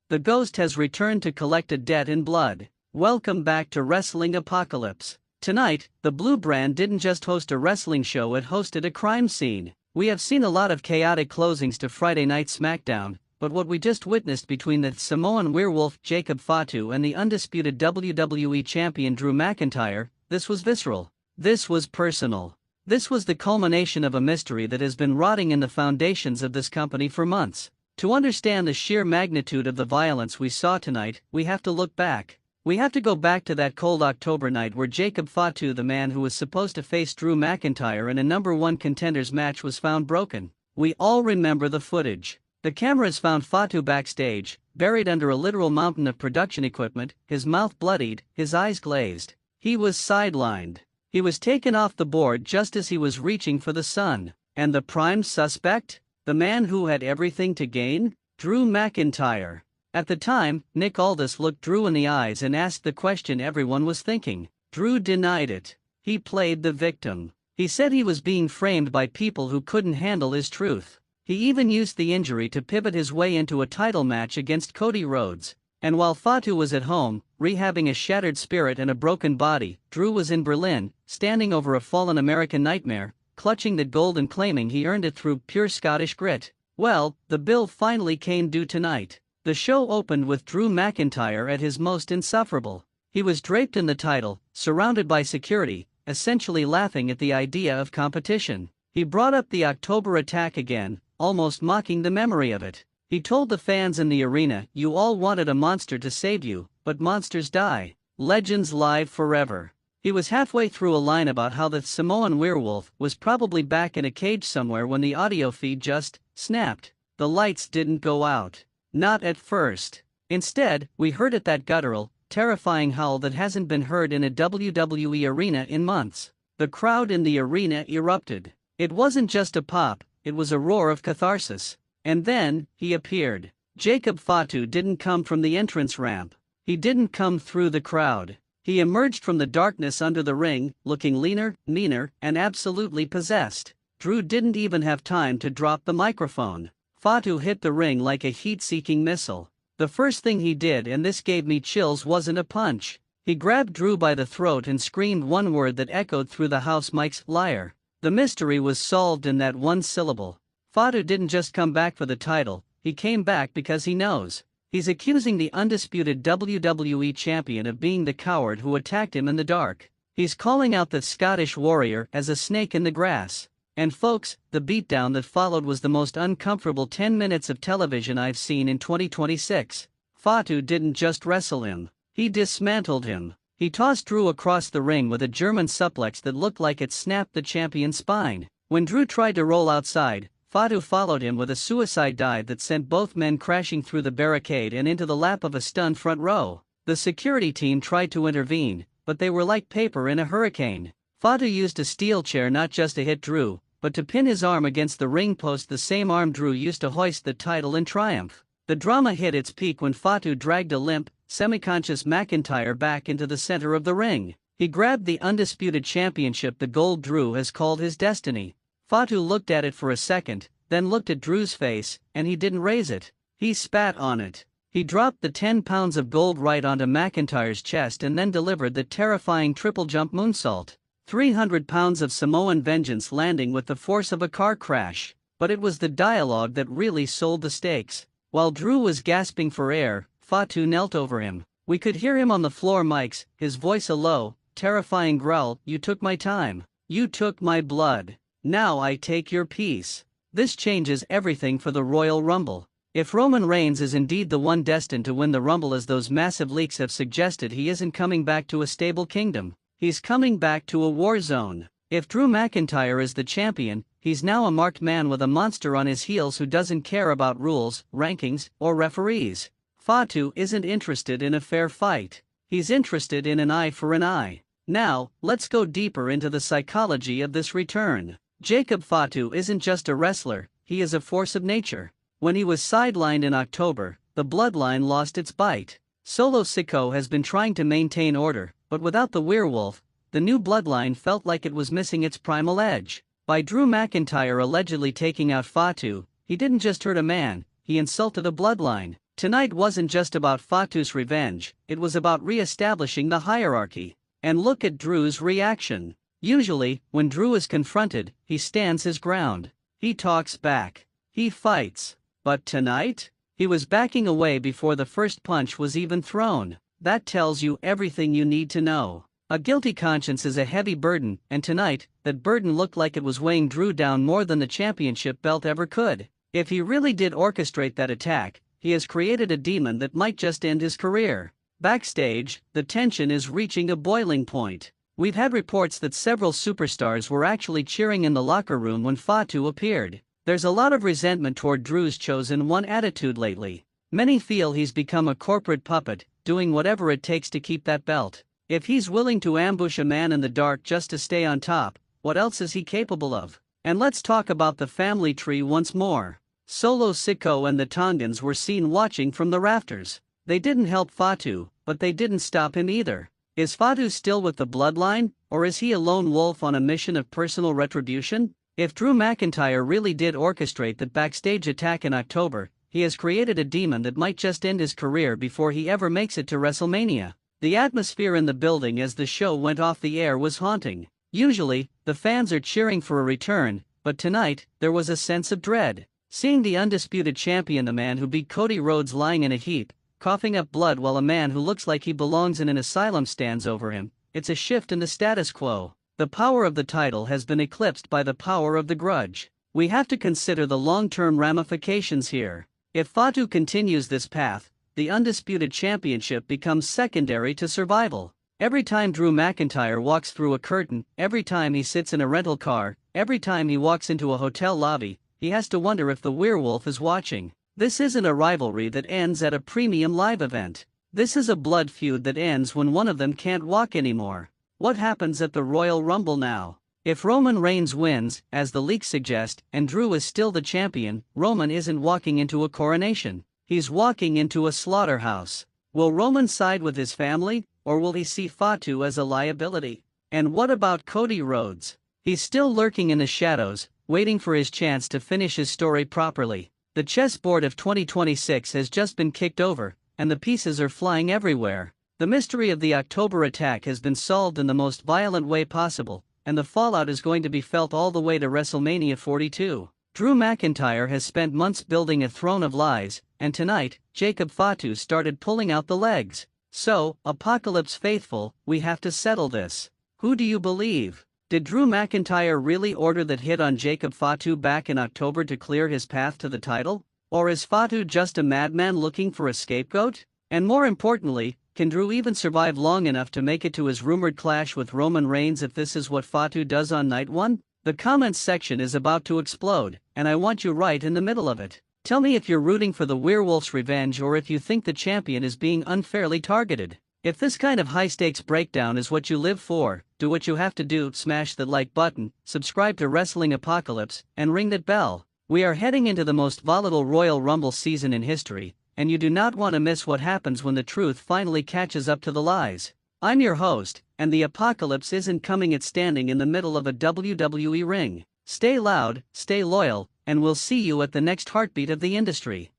The ghost has returned to collect a debt in blood. Welcome back to Wrestling Apocalypse. Tonight, the Blue Brand didn't just host a wrestling show, it hosted a crime scene. We have seen a lot of chaotic closings to Friday Night SmackDown, but what we just witnessed between the Samoan Werewolf Jacob Fatu and the undisputed WWE Champion Drew McIntyre, this was visceral. This was personal. This was the culmination of a mystery that has been rotting in the foundations of this company for months. To understand the sheer magnitude of the violence we saw tonight, we have to look back. We have to go back to that cold October night where Jacob Fatu, the man who was supposed to face Drew McIntyre in a #1 contenders match, was found broken. We all remember the footage. The cameras found Fatu backstage, buried under a literal mountain of production equipment, his mouth bloodied, his eyes glazed. He was sidelined. He was taken off the board just as he was reaching for the sun. And the prime suspect? The man who had everything to gain? Drew McIntyre. At the time, Nick Aldis looked Drew in the eyes and asked the question everyone was thinking. Drew denied it. He played the victim. He said he was being framed by people who couldn't handle his truth. He even used the injury to pivot his way into a title match against Cody Rhodes. And while Fatu was at home, rehabbing a shattered spirit and a broken body, Drew was in Berlin, standing over a fallen American nightmare, clutching the gold and claiming he earned it through pure Scottish grit. Well, the bill finally came due tonight. The show opened with Drew McIntyre at his most insufferable. He was draped in the title, surrounded by security, essentially laughing at the idea of competition. He brought up the October attack again, almost mocking the memory of it. He told the fans in the arena, "You all wanted a monster to save you, but monsters die. Legends live forever." He was halfway through a line about how the Samoan Werewolf was probably back in a cage somewhere when the audio feed just snapped. The lights didn't go out. Not at first. Instead, we heard it, that guttural, terrifying howl that hasn't been heard in a WWE arena in months. The crowd in the arena erupted. It wasn't just a pop, it was a roar of catharsis. And then, he appeared. Jacob Fatu didn't come from the entrance ramp. He didn't come through the crowd. He emerged from the darkness under the ring, looking leaner, meaner, and absolutely possessed. Drew didn't even have time to drop the microphone. Fatu hit the ring like a heat-seeking missile. The first thing he did, and this gave me chills, wasn't a punch. He grabbed Drew by the throat and screamed one word that echoed through the house mics: liar. The mystery was solved in that one syllable. Fatu didn't just come back for the title, he came back because he knows. He's accusing the undisputed WWE Champion of being the coward who attacked him in the dark. He's calling out the Scottish Warrior as a snake in the grass. And folks, the beatdown that followed was the most uncomfortable 10 minutes of television I've seen in 2026. Fatu didn't just wrestle him, he dismantled him. He tossed Drew across the ring with a German suplex that looked like it snapped the champion's spine. When Drew tried to roll outside, Fatu followed him with a suicide dive that sent both men crashing through the barricade and into the lap of a stunned front row. The security team tried to intervene, but they were like paper in a hurricane. Fatu used a steel chair not just to hit Drew, but to pin his arm against the ring post, the same arm Drew used to hoist the title in triumph. The drama hit its peak when Fatu dragged a limp, semi-conscious McIntyre back into the center of the ring. He grabbed the undisputed championship, the gold Drew has called his destiny. Fatu looked at it for a second, then looked at Drew's face, and he didn't raise it. He spat on it. He dropped the 10 pounds of gold right onto McIntyre's chest and then delivered the terrifying triple jump moonsault. 300 pounds of Samoan vengeance landing with the force of a car crash. But it was the dialogue that really sold the stakes. While Drew was gasping for air, Fatu knelt over him. We could hear him on the floor mics, his voice a low, terrifying growl: "You took my time. You took my blood. Now I take your peace." This changes everything for the Royal Rumble. If Roman Reigns is indeed the one destined to win the Rumble, as those massive leaks have suggested, he isn't coming back to a stable kingdom. He's coming back to a war zone. If Drew McIntyre is the champion, he's now a marked man with a monster on his heels who doesn't care about rules, rankings, or referees. Fatu isn't interested in a fair fight. He's interested in an eye for an eye. Now, let's go deeper into the psychology of this return. Jacob Fatu isn't just a wrestler, he is a force of nature. When he was sidelined in October, the bloodline lost its bite. Solo Sikoa has been trying to maintain order, but without the werewolf, the new bloodline felt like it was missing its primal edge. By Drew McIntyre allegedly taking out Fatu, he didn't just hurt a man, he insulted a bloodline. Tonight wasn't just about Fatu's revenge, it was about re-establishing the hierarchy. And look at Drew's reaction. Usually, when Drew is confronted, he stands his ground. He talks back. He fights. But tonight? He was backing away before the first punch was even thrown. That tells you everything you need to know. A guilty conscience is a heavy burden, and tonight, that burden looked like it was weighing Drew down more than the championship belt ever could. If he really did orchestrate that attack, he has created a demon that might just end his career. Backstage, the tension is reaching a boiling point. We've had reports that several superstars were actually cheering in the locker room when Fatu appeared. There's a lot of resentment toward Drew's chosen one attitude lately. Many feel he's become a corporate puppet, doing whatever it takes to keep that belt. If he's willing to ambush a man in the dark just to stay on top, what else is he capable of? And let's talk about the family tree once more. Solo Sikoa and the Tongans were seen watching from the rafters. They didn't help Fatu, but they didn't stop him either. Is Fatu still with the bloodline, or is he a lone wolf on a mission of personal retribution? If Drew McIntyre really did orchestrate that backstage attack in October, he has created a demon that might just end his career before he ever makes it to WrestleMania. The atmosphere in the building as the show went off the air was haunting. Usually, the fans are cheering for a return, but tonight, there was a sense of dread. Seeing the undisputed champion, the man who beat Cody Rhodes, lying in a heap, coughing up blood while a man who looks like he belongs in an asylum stands over him, it's a shift in the status quo. The power of the title has been eclipsed by the power of the grudge. We have to consider the long-term ramifications here. If Fatu continues this path, the Undisputed Championship becomes secondary to survival. Every time Drew McIntyre walks through a curtain, every time he sits in a rental car, every time he walks into a hotel lobby, he has to wonder if the werewolf is watching. This isn't a rivalry that ends at a premium live event. This is a blood feud that ends when one of them can't walk anymore. What happens at the Royal Rumble now? If Roman Reigns wins, as the leaks suggest, and Drew is still the champion, Roman isn't walking into a coronation. He's walking into a slaughterhouse. Will Roman side with his family, or will he see Fatu as a liability? And what about Cody Rhodes? He's still lurking in the shadows, waiting for his chance to finish his story properly. The chessboard of 2026 has just been kicked over, and the pieces are flying everywhere. The mystery of the October attack has been solved in the most violent way possible, and the fallout is going to be felt all the way to WrestleMania 42. Drew McIntyre has spent months building a throne of lies, and tonight, Jacob Fatu started pulling out the legs. So, Apocalypse faithful, we have to settle this. Who do you believe? Did Drew McIntyre really order that hit on Jacob Fatu back in October to clear his path to the title? Or is Fatu just a madman looking for a scapegoat? And more importantly, can Drew even survive long enough to make it to his rumored clash with Roman Reigns if this is what Fatu does on night one? The comments section is about to explode, and I want you right in the middle of it. Tell me if you're rooting for the werewolf's revenge or if you think the champion is being unfairly targeted. If this kind of high-stakes breakdown is what you live for, do what you have to do, smash that like button, subscribe to Wrestling Apocalypse, and ring that bell. We are heading into the most volatile Royal Rumble season in history, and you do not want to miss what happens when the truth finally catches up to the lies. I'm your host, and the apocalypse isn't coming at standing in the middle of a WWE ring. Stay loud, stay loyal, and we'll see you at the next heartbeat of the industry.